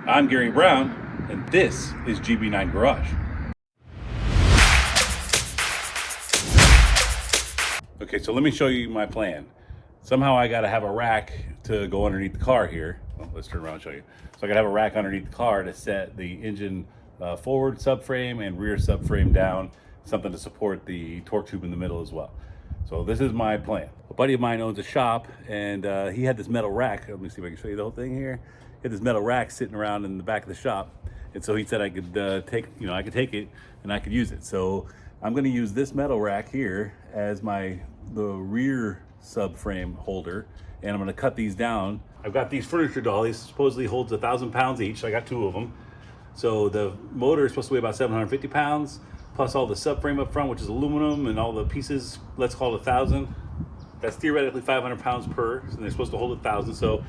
I'm Gary Brown, and this is GB9 Garage. Okay, so let me show you my plan. Somehow I gotta have a rack to go underneath the car here. Well, let's turn around and show you. So I gotta have a rack underneath the car to set the engine forward subframe and rear subframe down, something to support the torque tube in the middle as well. So this is my plan. A buddy of mine owns a shop, and he had this metal rack. Let me see if I can show you the whole thing here. He had this metal rack sitting around in the back of the shop, and so he said I could I could take it and I could use it. So I'm going to use this metal rack here as the rear subframe holder, and I'm going to cut these down. I've got these furniture dollies, supposedly holds 1,000 pounds each, so I got 2 of them. So the motor is supposed to weigh about 750 pounds, plus all the subframe up front, which is aluminum, and all the pieces, let's call it 1,000. That's theoretically 500 pounds per, and they're supposed to hold 1,000, so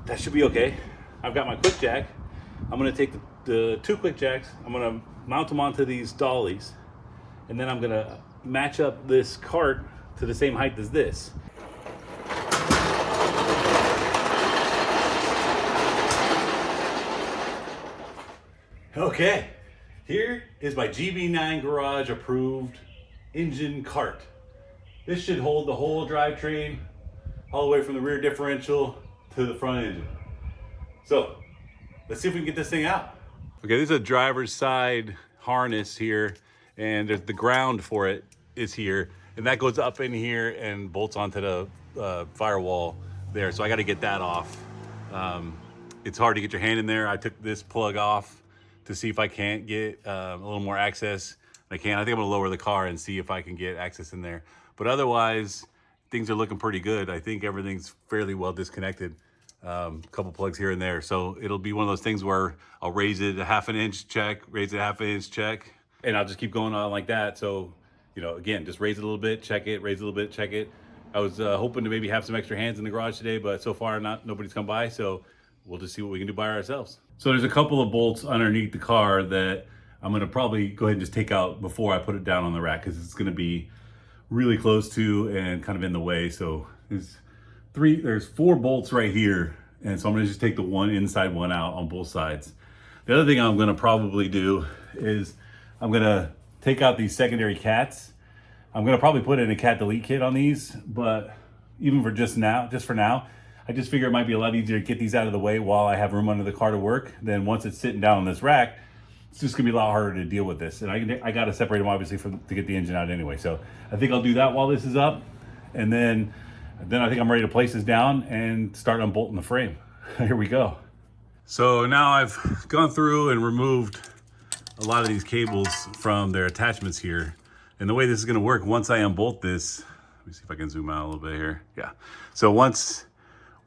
that should be okay. I've got my quick jack. I'm going to take the 2 quick jacks, I'm going to mount them onto these dollies, and then I'm going to match up this cart to the same height as this. Okay, here is my GB9 Garage approved engine cart. This should hold the whole drivetrain all the way from the rear differential to the front engine. So let's see if we can get this thing out. Okay, this is a driver's side harness here, and there's the ground for it is here, and that goes up in here and bolts onto the firewall there. So I got to get that off. It's hard to get your hand in there. I took this plug off to see if I can't get a little more access. I think I'm gonna lower the car and see if I can get access in there. But otherwise, things are looking pretty good. I think everything's fairly well disconnected. Couple plugs here and there. So it'll be one of those things where I'll raise it a 1/2 inch, check, raise it a 1/2 inch, check, and I'll just keep going on like that. So, you know, again, just raise it a little bit, check it, raise it a little bit, check it. I was hoping to maybe have some extra hands in the garage today, but so far nobody's come by. So we'll just see what we can do by ourselves. So there's a couple of bolts underneath the car that I'm gonna probably go ahead and just take out before I put it down on the rack, because it's gonna be really close to and kind of in the way. So there's 4 bolts right here, and so I'm gonna just take the one inside, one out on both sides. The other thing I'm gonna probably do is I'm gonna take out these secondary cats. I'm gonna probably put in a cat delete kit on these, but even for now, I just figure it might be a lot easier to get these out of the way while I have room under the car to work. Then once it's sitting down on this rack, it's just gonna be a lot harder to deal with this. And I gotta separate them obviously to get the engine out anyway. So I think I'll do that while this is up. And then I think I'm ready to place this down and start unbolting the frame. Here we go. So now I've gone through and removed a lot of these cables from their attachments here. And the way this is gonna work, once I unbolt this, let me see if I can zoom out a little bit here. Yeah. So once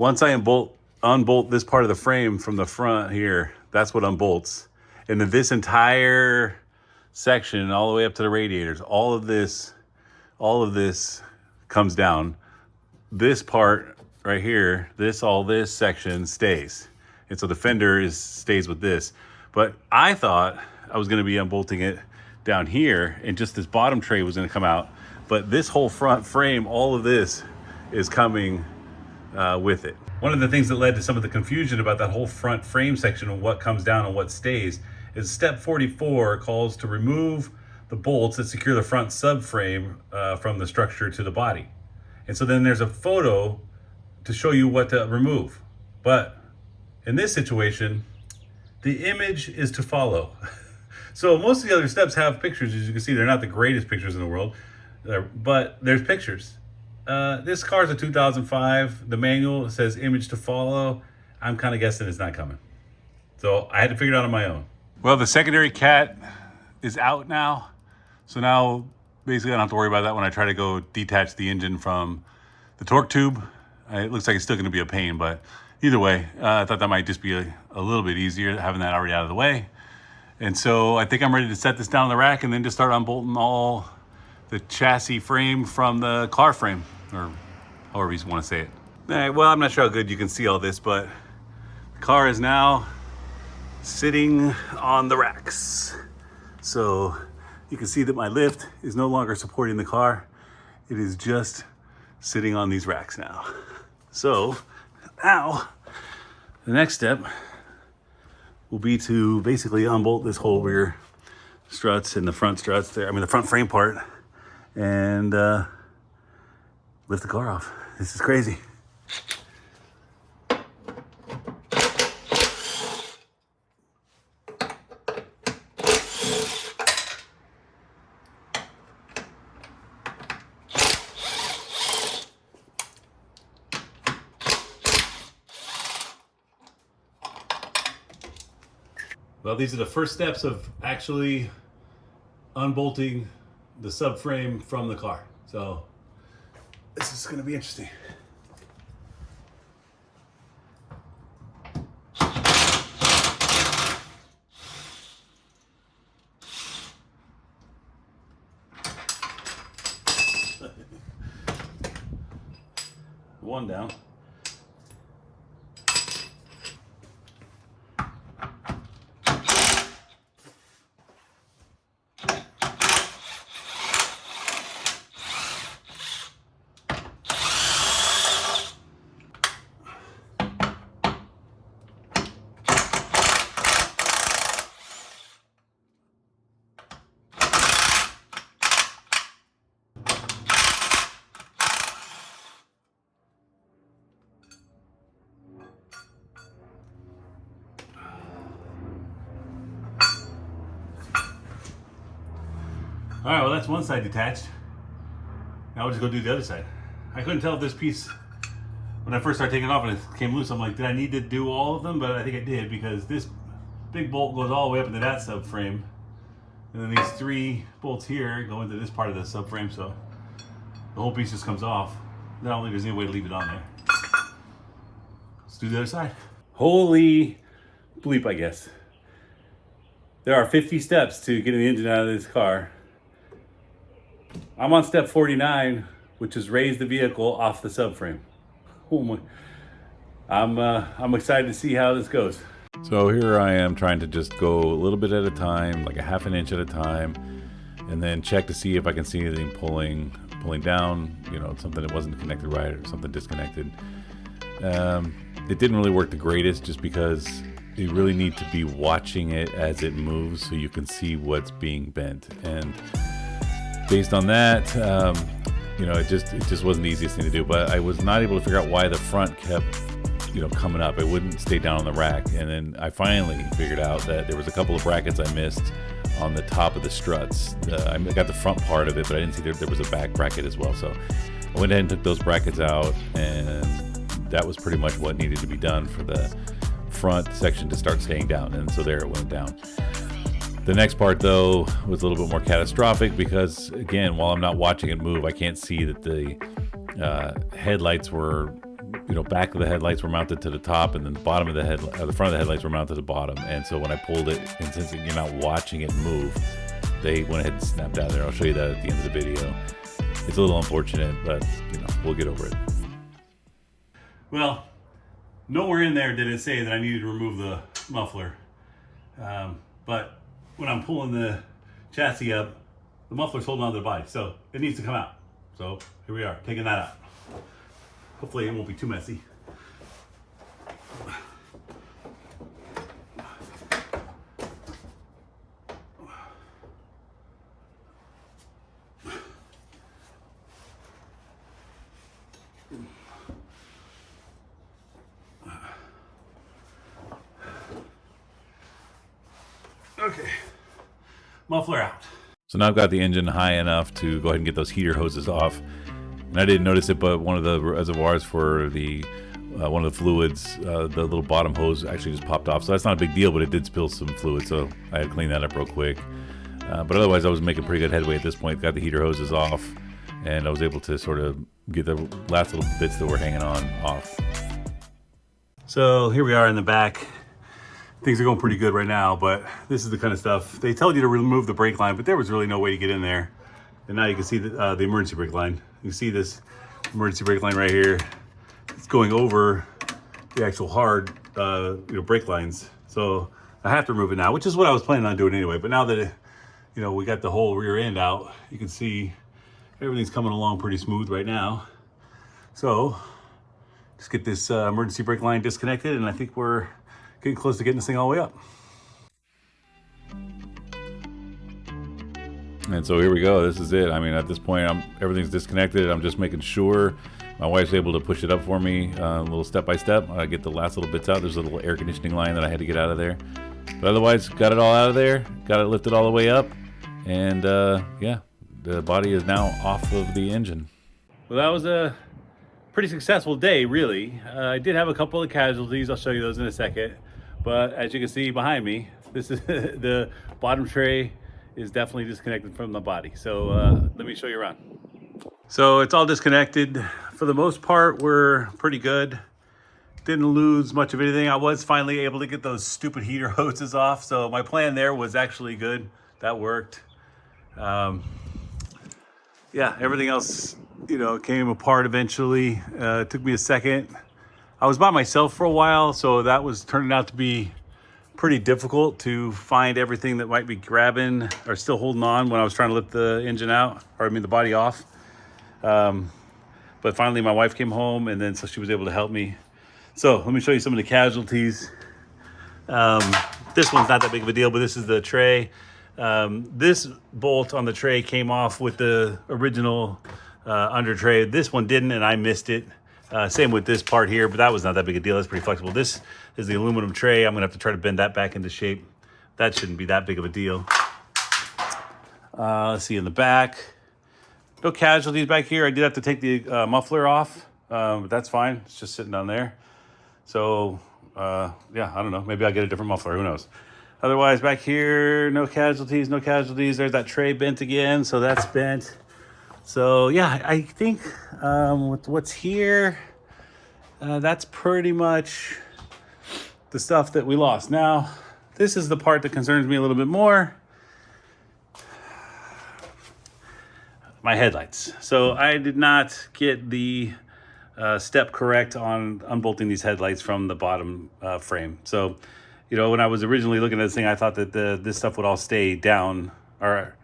I unbolt this part of the frame from the front here, that's what unbolts. And then this entire section, all the way up to the radiators, all of this comes down. This part right here, all this section stays. And so the fender stays with this. But I thought I was gonna be unbolting it down here, and just this bottom tray was gonna come out. But this whole front frame, all of this is coming with it. One of the things that led to some of the confusion about that whole front frame section and what comes down and what stays is step 44 calls to remove the bolts that secure the front subframe from the structure to the body. And so then there's a photo to show you what to remove. But in this situation, the image is to follow. So most of the other steps have pictures. As you can see, they're not the greatest pictures in the world, but there's pictures. This car's a 2005. The manual says image to follow. I'm kind of guessing it's not coming. So I had to figure it out on my own. Well, the secondary cat is out now. So now basically I don't have to worry about that when I try to go detach the engine from the torque tube. It looks like it's still going to be a pain, but either way, I thought that might just be a little bit easier having that already out of the way. And so I think I'm ready to set this down on the rack and then just start unbolting all the chassis frame from the car frame, or however you want to say it. Well, I'm not sure how good you can see all this, but the car is now sitting on the racks. So you can see that my lift is no longer supporting the car. It is just sitting on these racks now. So now the next step will be to basically unbolt this whole rear struts and the front struts there. I mean, the front frame part, and lift the car off. This is crazy. Well, these are the first steps of actually unbolting the subframe from the car. So this is going to be interesting. One down. All right, well, that's one side detached. Now we'll just go do the other side. I couldn't tell if this piece, when I first started taking it off and it came loose, I'm like, did I need to do all of them? But I think I did, because this big bolt goes all the way up into that subframe. And then these 3 bolts here go into this part of the subframe, so the whole piece just comes off. I don't think there's any way to leave it on there. Let's do the other side. Holy bleep, I guess. There are 50 steps to getting the engine out of this car. I'm on step 49, which is raise the vehicle off the subframe. Oh my. I'm excited to see how this goes. So here I am trying to just go a little bit at a time, like a half an inch at a time, and then check to see if I can see anything pulling down, you know, something that wasn't connected right or something disconnected. It didn't really work the greatest, just because you really need to be watching it as it moves so you can see what's being bent. And based on that, you know, it just wasn't the easiest thing to do. But I was not able to figure out why the front kept, you know, coming up. It wouldn't stay down on the rack. And then I finally figured out that there was a couple of brackets I missed on the top of the struts. I got the front part of it, but I didn't see there was a back bracket as well. So I went ahead and took those brackets out, and that was pretty much what needed to be done for the front section to start staying down. And so there it went down. The next part, though, was a little bit more catastrophic, because again, while I'm not watching it move, I can't see that the headlights were, you know, back of the headlights were mounted to the top, and then the bottom of the the front of the headlights were mounted to the bottom. And so when I pulled it, and since you're not watching it move, they went ahead and snapped out of there. I'll show you that at the end of the video. It's a little unfortunate, but you know, we'll get over it. Well, nowhere in there did it say that I needed to remove the muffler, but when I'm pulling the chassis up, the muffler's holding onto the body, so it needs to come out. So here we are, taking that out. Hopefully it won't be too messy. Okay, muffler out. So now I've got the engine high enough to go ahead and get those heater hoses off. And I didn't notice it, but one of the reservoirs for the one of the fluids, the little bottom hose actually just popped off. So that's not a big deal, but it did spill some fluid, so I had to clean that up real quick. But otherwise, I was making pretty good headway at this point. Got the heater hoses off, and I was able to sort of get the last little bits that were hanging on off. So here we are in the back. Things are going pretty good right now, but this is the kind of stuff. They told you to remove the brake line, but there was really no way to get in there. And now you can see the emergency brake line. You can see this emergency brake line right here. It's going over the actual hard brake lines. So I have to remove it now, which is what I was planning on doing anyway. But now that we got the whole rear end out, you can see everything's coming along pretty smooth right now. So just get this emergency brake line disconnected, and I think we're getting close to getting this thing all the way up. And so here we go. This is it. I mean, at this point, everything's disconnected. I'm just making sure. My wife's able to push it up for me a little step by step. I get the last little bits out. There's a little air conditioning line that I had to get out of there. But otherwise, got it all out of there. Got it lifted all the way up. And yeah, the body is now off of the engine. Well, that was a pretty successful day, really. I did have a couple of casualties. I'll show you those in a second. But as you can see behind me, this is the bottom tray is definitely disconnected from the body. So let me show you around. So it's all disconnected. For the most part, we're pretty good. Didn't lose much of anything. I was finally able to get those stupid heater hoses off. So my plan there was actually good. That worked. Yeah, everything else, you know, came apart eventually. It took me a second. I was by myself for a while, so that was turning out to be pretty difficult to find everything that might be grabbing or still holding on when I was trying to lift the engine out, or I mean the body off. But finally my wife came home, and then so she was able to help me. So let me show you some of the casualties. This one's not that big of a deal, but this is the tray. This bolt on the tray came off with the original under tray. This one didn't, and I missed it. Same with this part here, but that was not that big a deal. That's pretty flexible. This is the aluminum tray. I'm gonna have to try to bend that back into shape. That shouldn't be that big of a deal. Let's see in the back. No casualties back here. I did have to take the muffler off, but that's fine. It's just sitting down there. So yeah, I don't know. Maybe I'll get a different muffler. Who knows? Otherwise, back here, no casualties, no casualties. There's that tray bent again, so that's bent. So yeah, I think with what's here, that's pretty much the stuff that we lost. Now, this is the part that concerns me a little bit more. My headlights. So I did not get the step correct on unbolting these headlights from the bottom frame. So, you know, when I was originally looking at this thing, I thought that this stuff would all stay down, or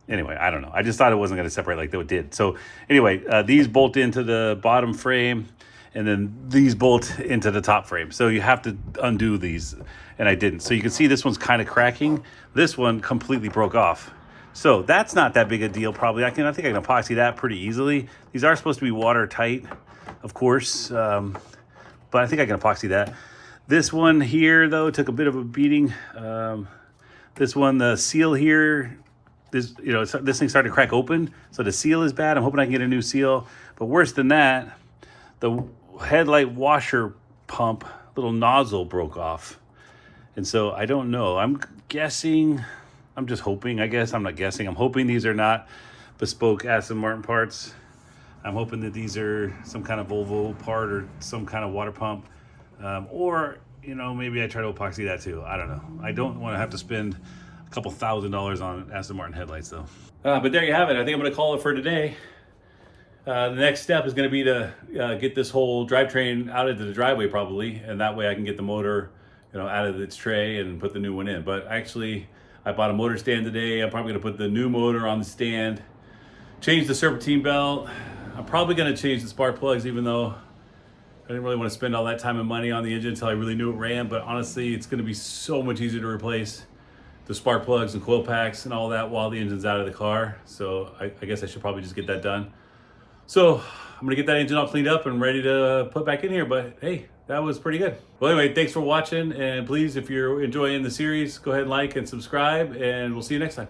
anyway, I don't know. I just thought it wasn't going to separate like it did. So anyway, these bolt into the bottom frame, and then these bolt into the top frame. So you have to undo these, and I didn't. So you can see this one's kind of cracking. This one completely broke off. So that's not that big a deal, probably. I think I can epoxy that pretty easily. These are supposed to be watertight, of course, but I think I can epoxy that. This one here, though, took a bit of a beating. This one, the seal here, this thing started to crack open, so the seal is bad. I'm hoping I can get a new seal. But worse than that, the headlight washer pump, little nozzle broke off. And so I don't know. I'm guessing... I'm just hoping, I guess. I'm not guessing. I'm hoping these are not bespoke Aston Martin parts. I'm hoping that these are some kind of Volvo part or some kind of water pump. Or, you know, maybe I try to epoxy that too. I don't know. I don't want to have to spend a couple $1,000s on Aston Martin headlights though. But there you have it. I think I'm going to call it for today. The next step is going to be to get this whole drivetrain out into the driveway probably. And that way I can get the motor, you know, out of its tray and put the new one in. But actually... I bought a motor stand today. I'm probably gonna put the new motor on the stand, change the serpentine belt. I'm probably gonna change the spark plugs, even though I didn't really want to spend all that time and money on the engine until I really knew it ran. But honestly, it's gonna be so much easier to replace the spark plugs and coil packs and all that while the engine's out of the car. So I guess I should probably just get that done. So I'm gonna get that engine all cleaned up and ready to put back in here. But hey, that was pretty good. Well, anyway, thanks for watching. And please, if you're enjoying the series, go ahead and like and subscribe, and we'll see you next time.